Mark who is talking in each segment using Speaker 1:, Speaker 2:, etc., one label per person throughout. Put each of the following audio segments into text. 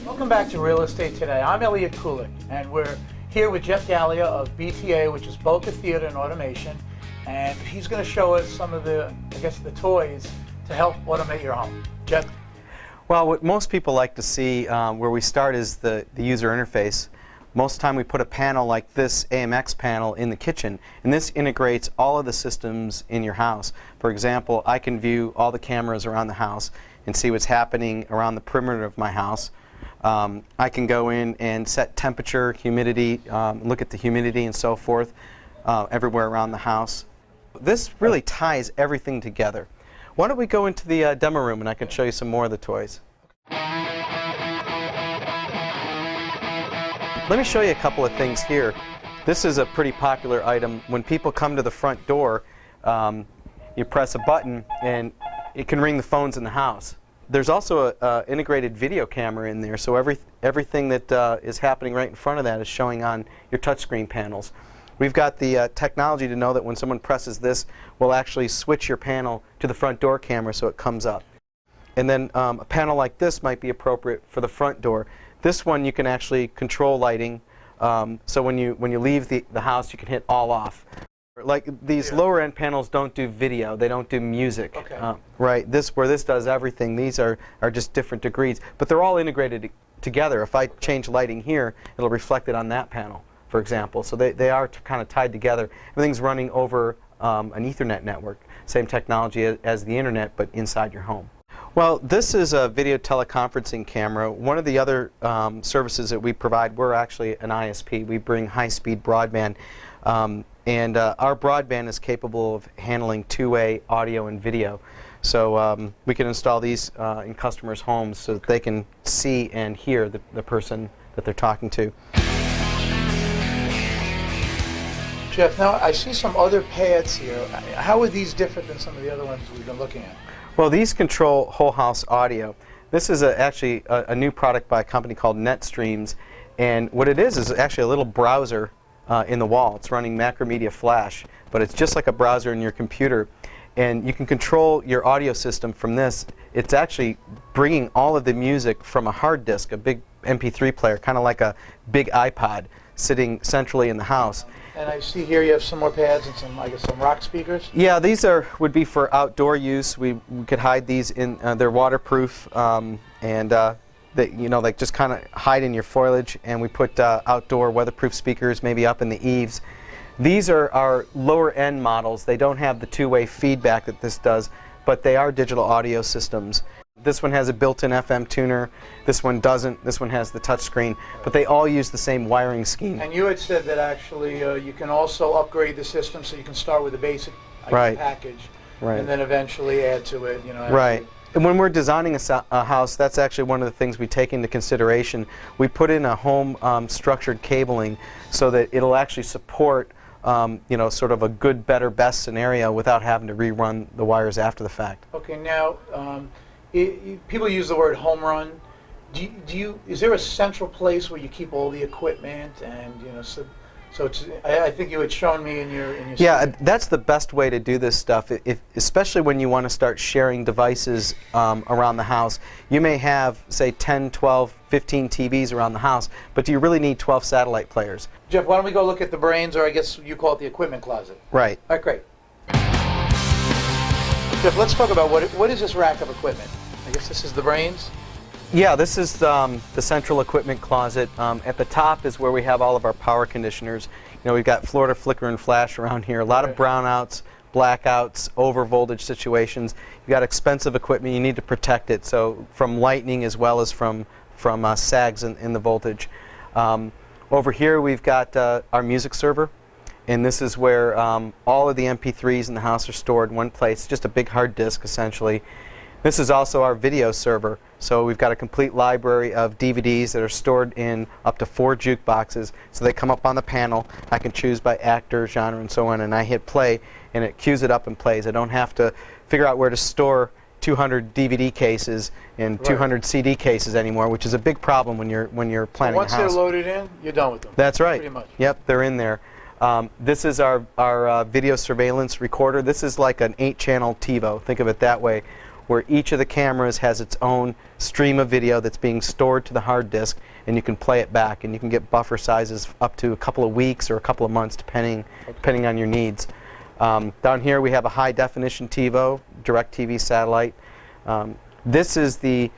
Speaker 1: Welcome back to Real Estate Today. I'm Elliot Koolik, and we're here with Jeff Gallia of BTA, which is Boca Theater and Automation, and he's going to show us some of the, the toys to help automate your home. Jeff?
Speaker 2: Well, what most people like to see where we start is the user interface. Most of the time we put a panel like this AMX panel in the kitchen, and this integrates all of the systems in your house. For example, I can view all the cameras around the house and see what's happening around the perimeter of my house. I can go in and set temperature, humidity, look at the humidity and so forth everywhere around the house. This really ties everything together. Why don't we go into the demo room and I can show you some more of the toys. Let me show you a couple of things here. This is a pretty popular item. When people come to the front door, you press a button and it can ring the phones in the house. There's also an integrated video camera in there, so everything that is happening right in front of that is showing on your touchscreen panels. We've got the technology to know that when someone presses this, we'll actually switch your panel to the front door camera so it comes up. And then a panel like this might be appropriate for the front door. This one you can actually control lighting, so when you leave the house you can hit all off. Like these lower end panels don't do video, they don't do music.
Speaker 1: Okay.
Speaker 2: Right, where this does everything, these are just different degrees, but they're all integrated together. If I change lighting here, it'll reflect it on that panel, for example. So they are kind of tied together. Everything's running over an Ethernet network, same technology as the internet, but inside your home. Well, this is a video teleconferencing camera. One of the other services that we provide, we're actually an ISP. We bring high-speed broadband. And our broadband is capable of handling two-way audio and video. So we can install these in customers' homes so that they can see and hear the person that they're talking to.
Speaker 1: Jeff, now I see some other pads here. How are these different than some of the other ones we've been looking at?
Speaker 2: Well, these control whole house audio. This is actually a new product by a company called NetStreams, and what it is actually a little browser in the wall. It's running Macromedia Flash, but it's just like a browser in your computer, and you can control your audio system from this. It's actually bringing all of the music from a hard disk, a big MP3 player, kind of like a big iPod sitting centrally in the house.
Speaker 1: And I see here you have some more pads and some, I guess, some rock speakers.
Speaker 2: Yeah, these would be for outdoor use. We could hide these in. They're waterproof, and they just kind of hide in your foliage. And we put outdoor weatherproof speakers maybe up in the eaves. These are our lower end models. They don't have the two-way feedback that this does, but they are digital audio systems. This one has a built-in FM tuner. This one doesn't. This one has the touch screen, but they all use the same wiring scheme.
Speaker 1: And you had said that actually you can also upgrade the system, so you can start with a basic package, and then eventually add to it.
Speaker 2: Right. And when we're designing a house, that's actually one of the things we take into consideration. We put in a home structured cabling so that it'll actually support sort of a good, better, best scenario without having to rerun the wires after the fact.
Speaker 1: Okay. Now, people use the word home run. Is there a central place where you keep all the equipment and so it's, I think you had shown me in your
Speaker 2: yeah,
Speaker 1: study.
Speaker 2: That's the best way to do this stuff, especially when you want to start sharing devices around the house. You may have, say, 10, 12, 15 TVs around the house, but do you really need 12 satellite players?
Speaker 1: Jeff, why don't we go look at the brains, or I guess you call it the equipment closet.
Speaker 2: Right.
Speaker 1: All right, great. Jeff, let's talk about what is this rack of equipment? I guess this is the brains?
Speaker 2: Yeah, this is the central equipment closet. At the top is where we have all of our power conditioners. We've got Florida flicker and flash around here. A lot of brownouts, blackouts, over voltage situations. You've got expensive equipment. You need to protect it, so from lightning as well as from sags in the voltage. Over here we've got our music server, and this is where all of the MP3s in the house are stored in one place. Just a big hard disk, essentially. This is also our video server. So we've got a complete library of DVDs that are stored in up to 4 jukeboxes. So they come up on the panel. I can choose by actor, genre, and so on, and I hit play, and it cues it up and plays. I don't have to figure out where to store 200 DVD cases and 200 CD cases anymore, which is a big problem when you're planning a house.
Speaker 1: Once they're loaded in, you're done with them.
Speaker 2: That's right.
Speaker 1: Pretty much.
Speaker 2: Yep, they're in there. This is our video surveillance recorder. This is like an 8-channel TiVo. Think of it that way. where each of the cameras has its own stream of video that's being stored to the hard disk, and you can play it back, and you can get buffer sizes up to a couple of weeks or a couple of months depending on your needs. Down here we have a high definition TiVo, DirecTV satellite. This is the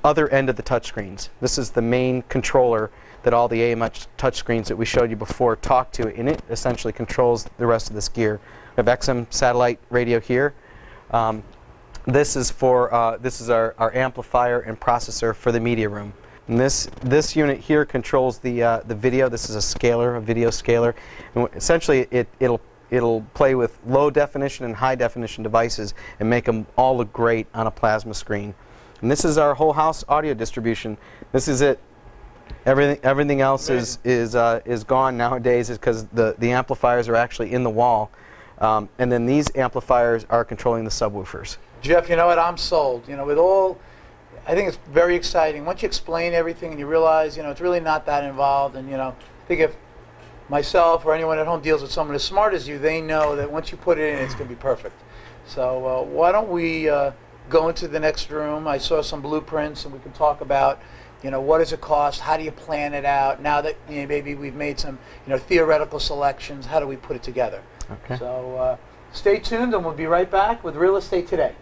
Speaker 2: other end of the touchscreens. This is the main controller that all the AMH touchscreens that we showed you before talk to, and it essentially controls the rest of this gear. We have XM satellite radio here. This is our amplifier and processor for the media room. And this unit here controls the video. This is a scaler, a video scaler. And essentially, it'll play with low definition and high definition devices and make them all look great on a plasma screen. And this is our whole house audio distribution. This is it. Everything else is gone nowadays because the amplifiers are actually in the wall, and then these amplifiers are controlling the subwoofers.
Speaker 1: Jeff, you know what? I'm sold. You know, I think it's very exciting. Once you explain everything and you realize, you know, it's really not that involved. And, you know, I think if myself or anyone at home deals with someone as smart as you, they know that once you put it in, it's going to be perfect. So why don't we go into the next room? I saw some blueprints, and we can talk about, you know, what does it cost? How do you plan it out? Now that, you know, maybe we've made some, you know, theoretical selections, how do we put it together?
Speaker 2: Okay.
Speaker 1: So stay tuned, and we'll be right back with Real Estate Today.